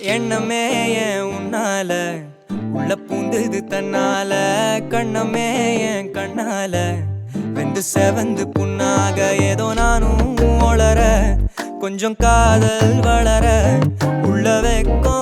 எண்ணமே ஏன் உன்னால உள்ள பூந்தது தன்னால கண்ணமே என் கண்ணால வெந்து செவந்து புண்ணாக ஏதோ நானும் ஒளர கொஞ்சம் காதல் வளர உள்ள வெக்கம்